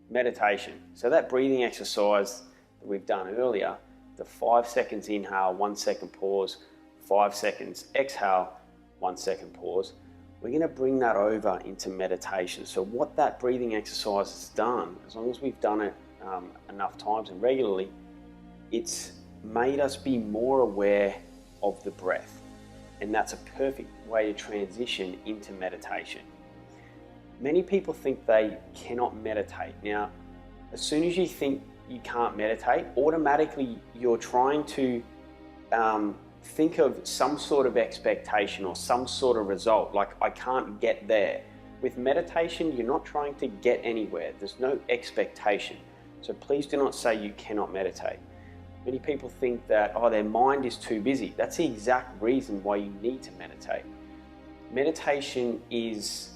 meditation. So that breathing exercise that we've done earlier, the 5 seconds inhale, 1 second pause, 5 seconds exhale, 1 second pause, we're going to bring that over into meditation. So what that breathing exercise has done, as long as we've done it enough times and regularly, it's made us be more aware of the breath. And that's a perfect way to transition into meditation. Many people think they cannot meditate. Now, as soon as you think you can't meditate, automatically you're trying to think of some sort of expectation or some sort of result, like I can't get there. With meditation, you're not trying to get anywhere. There's no expectation. So please do not say you cannot meditate. Many people think that, oh, their mind is too busy. That's the exact reason why you need to meditate. Meditation is,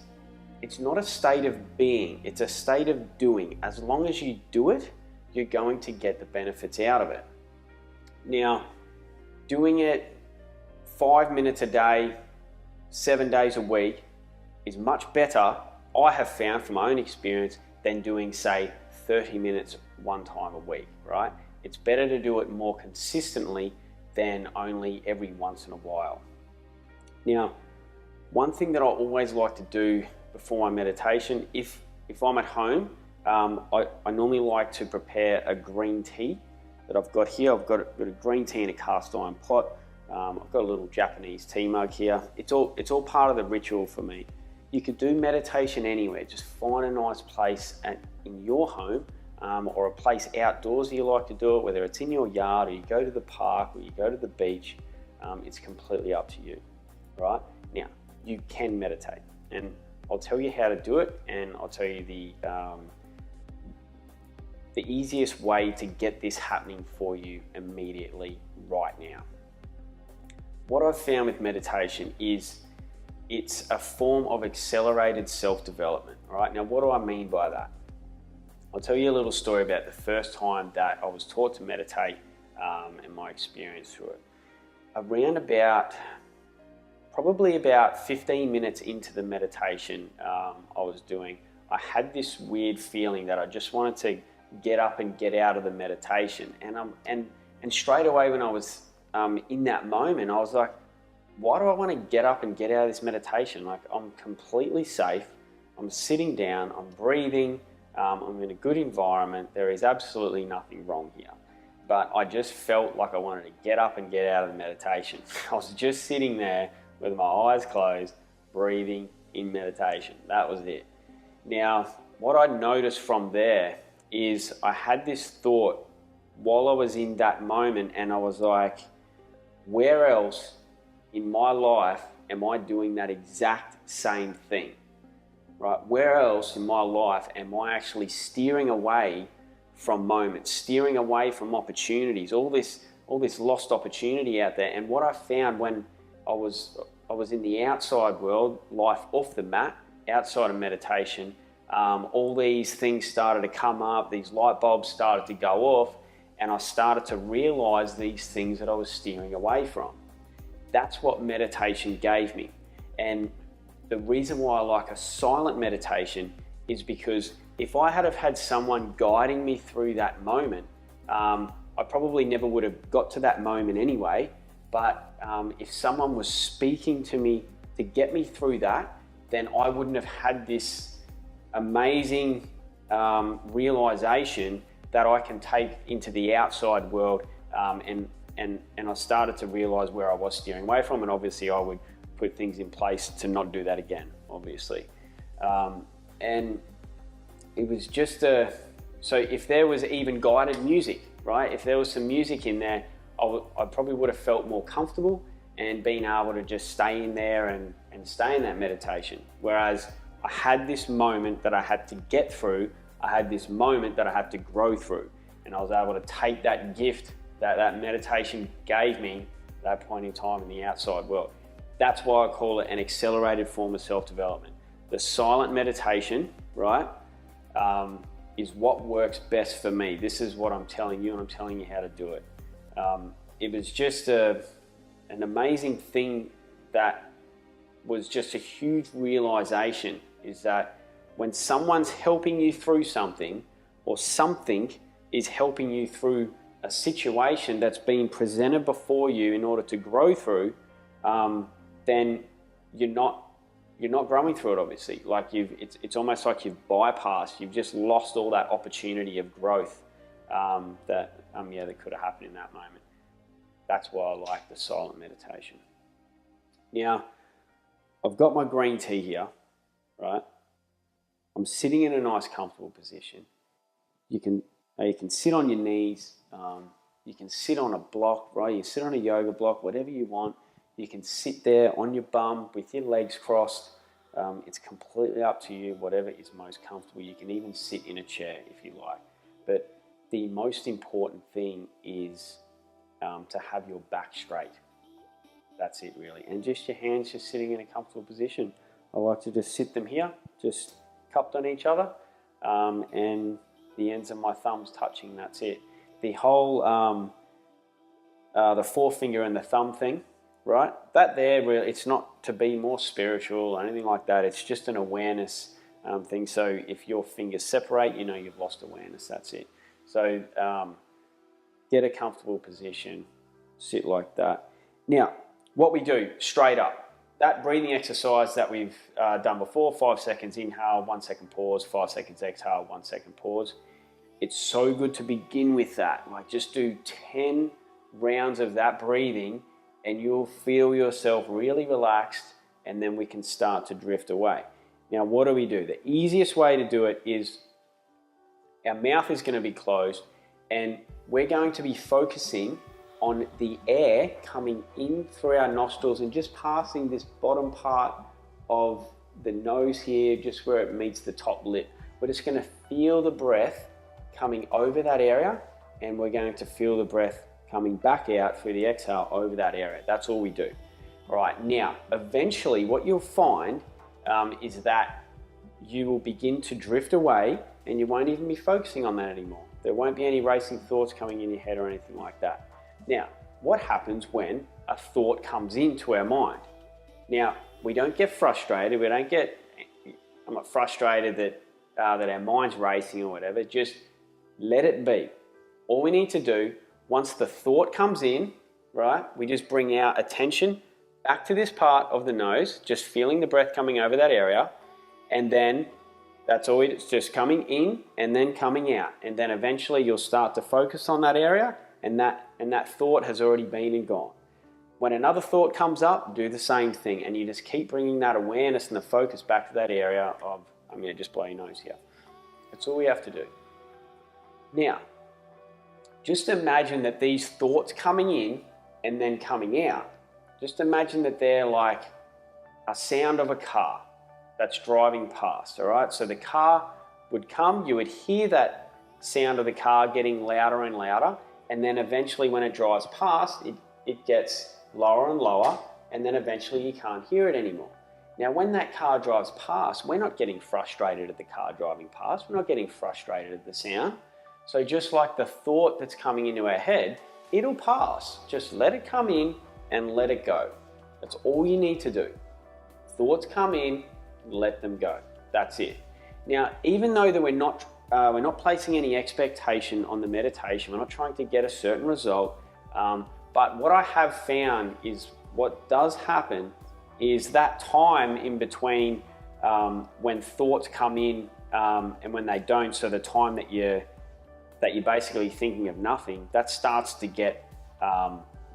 it's not a state of being, it's a state of doing. As long as you do it, you're going to get the benefits out of it. Now, doing it 5 minutes a day, 7 days a week is much better, I have found from my own experience, than doing, say, 30 minutes one time a week, right? It's better to do it more consistently than only every once in a while. Now, one thing that I always like to do before my meditation, if I'm at home, I normally like to prepare a green tea that I've got here. I've got a green tea in a cast iron pot. I've got a little Japanese tea mug here. It's all part of the ritual for me. You could do meditation anywhere. Just find a nice place in your home or a place outdoors you like to do it, whether it's in your yard or you go to the park or you go to the beach. It's completely up to you, right? Now, you can meditate, and I'll tell you how to do it, and I'll tell you the easiest way to get this happening for you immediately right now. What I've found with meditation is it's a form of accelerated self-development, right? Now, what do I mean by that? I'll tell you a little story about the first time that I was taught to meditate and my experience through it. Probably about 15 minutes into the meditation I was doing, I had this weird feeling that I just wanted to get up and get out of the meditation. And straight away when I was in that moment, I was like, why do I want to get up and get out of this meditation? Like, I'm completely safe. I'm sitting down, I'm breathing, I'm in a good environment. There is absolutely nothing wrong here. But I just felt like I wanted to get up and get out of the meditation. I was just sitting there with my eyes closed, breathing in meditation. That was it. Now, what I noticed from there is I had this thought while I was in that moment, and I was like, where else in my life am I doing that exact same thing? Right? Where else in my life am I actually steering away from moments, steering away from opportunities, all this lost opportunity out there? And what I found when I was in the outside world, life off the mat, outside of meditation, all these things started to come up, these light bulbs started to go off, and I started to realize these things that I was steering away from. That's what meditation gave me. And the reason why I like a silent meditation is because if I had have had someone guiding me through that moment, I probably never would have got to that moment anyway. But if someone was speaking to me to get me through that, then I wouldn't have had this amazing realization that I can take into the outside world, and I started to realize where I was steering away from, and obviously I would put things in place to not do that again, obviously. And it was just so if there was even guided music, right? If there was some music in there, I probably would have felt more comfortable and been able to just stay in there and stay in that meditation. Whereas I had this moment that I had to get through, I had this moment that I had to grow through, and I was able to take that gift that meditation gave me at that point in time in the outside world. That's why I call it an accelerated form of self-development. The silent meditation, right, is what works best for me. This is what I'm telling you, and I'm telling you how to do it. It was just an amazing thing that was just a huge realization, is that when someone's helping you through something, or something is helping you through a situation that's been presented before you in order to grow through, then you're not growing through it, obviously. Like it's almost like you've bypassed, you've just lost all that opportunity of growth that could have happened in that moment. That's why I like the silent meditation. Now, I've got my green tea here, right? I'm sitting in a nice, comfortable position. You can sit on your knees. You can sit on a block, right? You can sit on a yoga block, whatever you want. You can sit there on your bum with your legs crossed. It's completely up to you, whatever is most comfortable. You can even sit in a chair if you like. But the most important thing is to have your back straight. That's it, really. And just your hands just sitting in a comfortable position. I like to just sit them here, just cupped on each other, and the ends of my thumbs touching, that's it. The whole, the forefinger and the thumb thing, right? That there, really, it's not to be more spiritual or anything like that. It's just an awareness thing. So if your fingers separate, you know you've lost awareness, that's it. So get a comfortable position, sit like that. Now, what we do, straight up, that breathing exercise that we've done before, 5 seconds inhale, 1 second pause, 5 seconds exhale, 1 second pause. It's so good to begin with that. Like just do 10 rounds of that breathing and you'll feel yourself really relaxed, and then we can start to drift away. Now, what do we do? The easiest way to do it is our mouth is going to be closed and we're going to be focusing on the air coming in through our nostrils and just passing this bottom part of the nose here, just where it meets the top lip. We're just going to feel the breath coming over that area, and we're going to feel the breath coming back out through the exhale over that area. That's all we do. All right, now, eventually what you'll find is that you will begin to drift away and you won't even be focusing on that anymore. There won't be any racing thoughts coming in your head or anything like that. Now, what happens when a thought comes into our mind? Now, we don't get frustrated. I'm not frustrated that our mind's racing or whatever. Just let it be. All we need to do, once the thought comes in, right, we just bring our attention back to this part of the nose, just feeling the breath coming over that area, and then that's all. It's just coming in and then coming out, and then eventually you'll start to focus on that area, and that thought has already been and gone. When another thought comes up, do the same thing, and you just keep bringing that awareness and the focus back to that area of, I'm going to just blow your nose here. That's all we have to do. Now, just imagine that these thoughts coming in and then coming out, just imagine that they're like a sound of a car that's driving past, all right? So the car would come, you would hear that sound of the car getting louder and louder, and then eventually when it drives past, it gets lower and lower, and then eventually you can't hear it anymore. Now, when that car drives past, we're not getting frustrated at the car driving past, we're not getting frustrated at the sound. So just like the thought that's coming into our head, it'll pass. Just let it come in and let it go. That's all you need to do. Thoughts come in, let them go. That's it. Now, even though that we're not placing any expectation on the meditation, we're not trying to get a certain result, but what I have found is what does happen is that time in between when thoughts come in and when they don't, so the time that you're basically thinking of nothing, that starts to get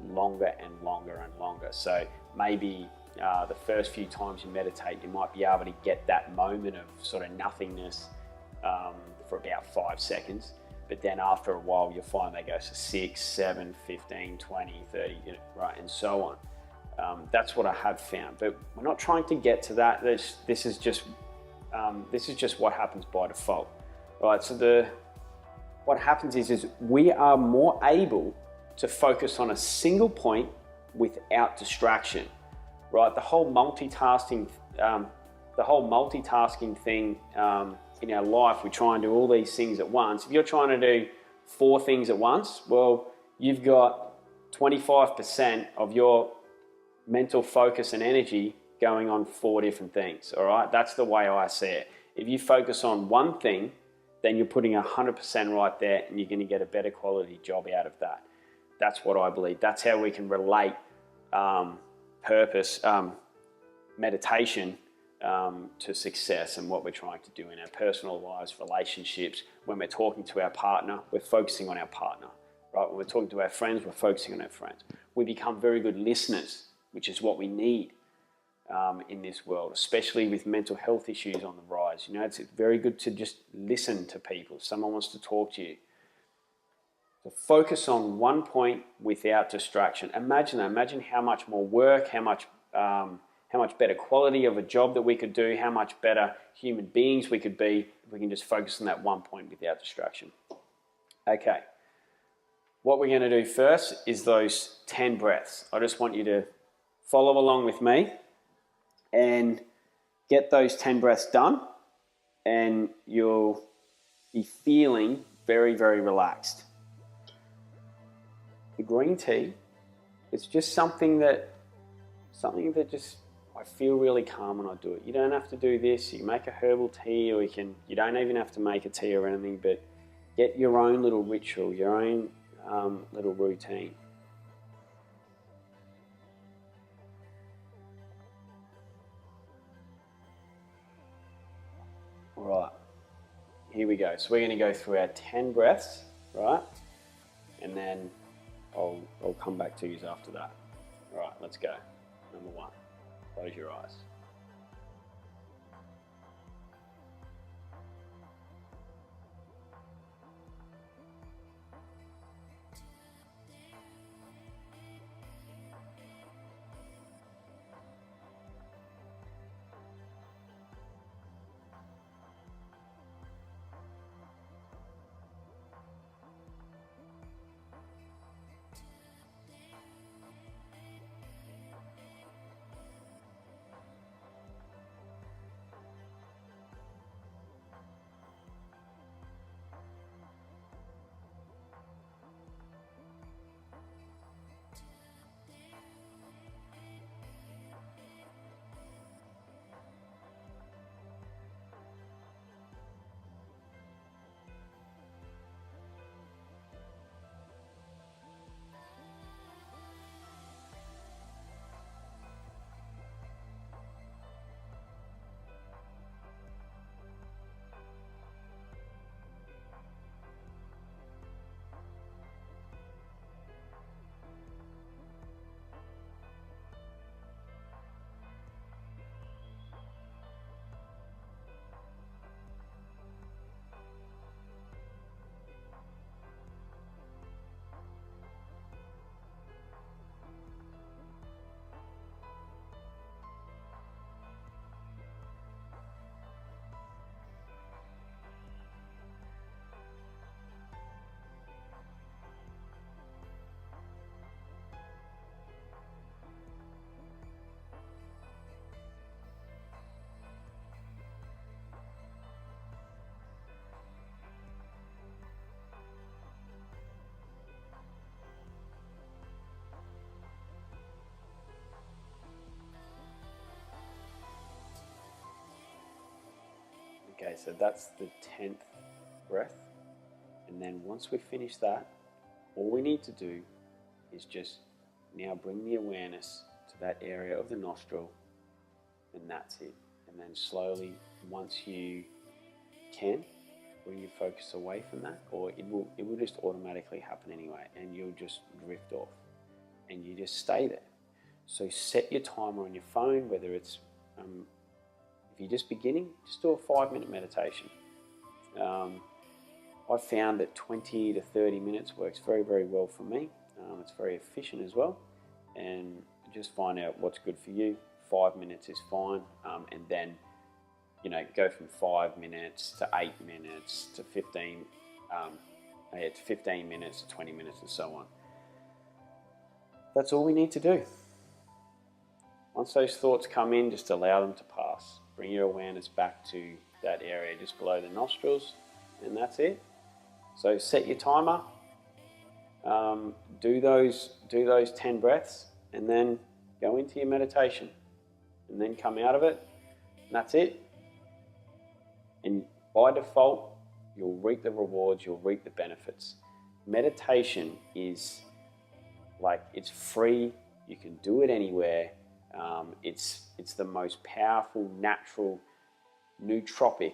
longer and longer and longer. So maybe the first few times you meditate, you might be able to get that moment of sort of nothingness for about 5 seconds. But then after a while, you'll find they go to 6, 7, 15, 20, 30, right, and so on. That's what I have found. But we're not trying to get to that. This is just what happens by default. Right, so what happens is we are more able to focus on a single point without distraction, right? The whole multitasking thing in our life, we try and do all these things at once. If you're trying to do 4 things at once, well, you've got 25% of your mental focus and energy going on 4 different things, all right? That's the way I see it. If you focus on one thing, then you're putting 100% right there, and you're going to get a better quality job out of that. That's what I believe. That's how we can relate meditation to success and what we're trying to do in our personal lives, relationships. When we're talking to our partner, we're focusing on our partner, right? When we're talking to our friends, we're focusing on our friends. We become very good listeners, which is what we need in this world, especially with mental health issues on the rise. You know, it's very good to just listen to people. If someone wants to talk to you, so focus on one point without distraction. Imagine that. Imagine how much more work, how much better quality of a job that we could do, how much better human beings we could be if we can just focus on that one point without distraction. Okay. What we're going to do first is those 10 breaths. I just want you to follow along with me and get those 10 breaths done, and you'll be feeling very, very relaxed. The green tea, it's just something that just, I feel really calm when I do it. You don't have to do this. You can make a herbal tea, or you don't even have to make a tea or anything, but get your own little ritual, your own little routine. All right, here we go. So we're going to go through our 10 breaths, right? And then I'll come back to you after that. All right, let's go. Number 1, close your eyes. Okay, so that's the 10th breath. And then once we finish that, all we need to do is just now bring the awareness to that area of the nostril, and that's it. And then slowly, once you can, bring your focus away from that, or it will just automatically happen anyway, and you'll just drift off, and you just stay there. So set your timer on your phone, whether it's if you're just beginning, just do a 5-minute meditation. I've found that 20 to 30 minutes works very, very well for me. It's very efficient as well, and just find out what's good for you. 5 minutes is fine, and then go from 5 minutes to 8 minutes to 15, to 15 minutes to 20 minutes and so on. That's all we need to do. Once those thoughts come in, just allow them to pass. Bring your awareness back to that area just below the nostrils, and that's it. So set your timer, do those 10 breaths, and then go into your meditation, and then come out of it, and that's it. And by default, you'll reap the rewards, you'll reap the benefits. Meditation is like, it's free, you can do it anywhere. It's the most powerful, natural nootropic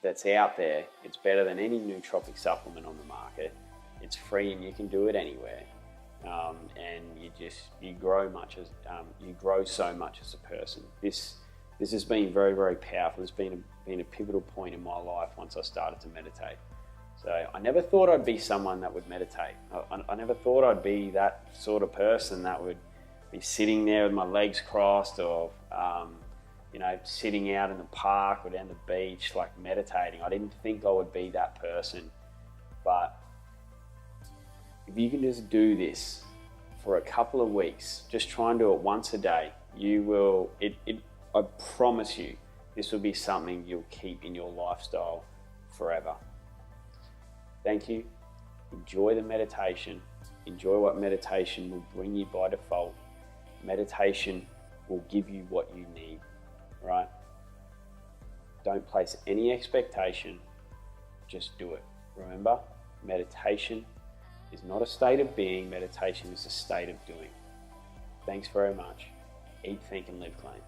that's out there. It's better than any nootropic supplement on the market. It's free and you can do it anywhere. And you grow so much as a person. This has been very, very powerful. It's been a pivotal point in my life once I started to meditate. So I never thought I'd be someone that would meditate. I never thought I'd be that sort of person that would be sitting there with my legs crossed, or sitting out in the park or down the beach, like meditating. I didn't think I would be that person. But if you can just do this for a couple of weeks, just try and do it once a day, I promise you, this will be something you'll keep in your lifestyle forever. Thank you. Enjoy the meditation. Enjoy what meditation will bring you by default. Meditation will give you what you need, right? Don't place any expectation, just do it. Remember, meditation is not a state of being, meditation is a state of doing. Thanks very much. Eat, think, and live clean.